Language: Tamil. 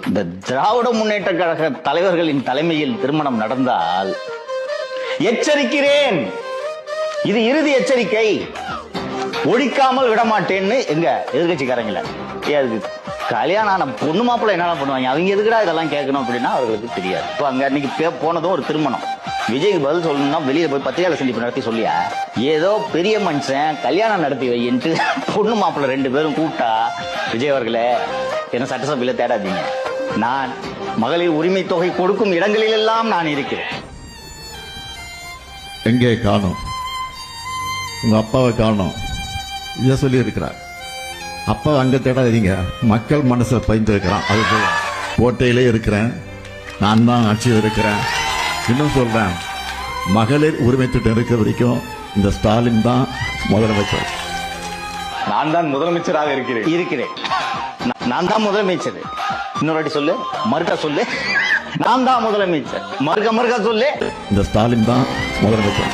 இந்த திராவிட முன்னேற்ற கழக தலைவர்களின் தலைமையில் திருமணம் நடந்தால் எச்சரிக்கிறேன், இது இறுதி எச்சரிக்கை, ஒழிக்காமல் விடமாட்டேன்னு எங்க எதிர்கட்சிக்காரங்கள கல்யாணம் ஆன பொண்ணு மாப்பிள்ள என்ன பண்ணுவாங்க, அவங்க எதுக்குடா இதெல்லாம் கேட்கணும் அப்படின்னா அவர்களுக்கு தெரியாது. இப்போ அங்க அன்னைக்கு போனதும் ஒரு திருமணம். விஜய்க்கு பதில் சொல்லணும்னா வெளியில போய் பத்திரிகையாளர் சந்திப்பு நடத்தி சொல்லியா, ஏதோ பெரிய மனுஷன் கல்யாணம் நடத்தி வையின்ட்டு பொண்ணு மாப்பிள்ள 2 பேரும் கூப்பிட்டா, விஜய் அவர்களே என்ன சட்டசபையில தேடாதீங்க, நான் மகளிர் உரிமை தொகை கொடுக்கும் இடங்களிலெல்லாம் நான் இருக்கிறேன். எங்கே காணும், உங்க அப்பாவை காணும், இதை சொல்லி இருக்கிறார். அப்பா அங்க தேடாதீங்க, மக்கள் மனசை பயந்துருக்கிறான். அது போல கோட்டையிலே இருக்கிறேன், நான் தான் ஆட்சியில் இருக்கிறேன். இன்னும் சொல்றேன், மகளிர் உரிமை திட்டம் இருக்க வரைக்கும் இந்த ஸ்டாலின் தான் முதலமைச்சர். நான் தான் முதலமைச்சராக இருக்கிறேன். நான் தான் முதலமைச்சர். இன்னொரு வாட்டி சொல்லு, மறுக்க சொல்லு, நான் தான் முதலமைச்சர். மறுக்க சொல்லு, இந்த ஸ்டாலின் தான் முதலமைச்சர்.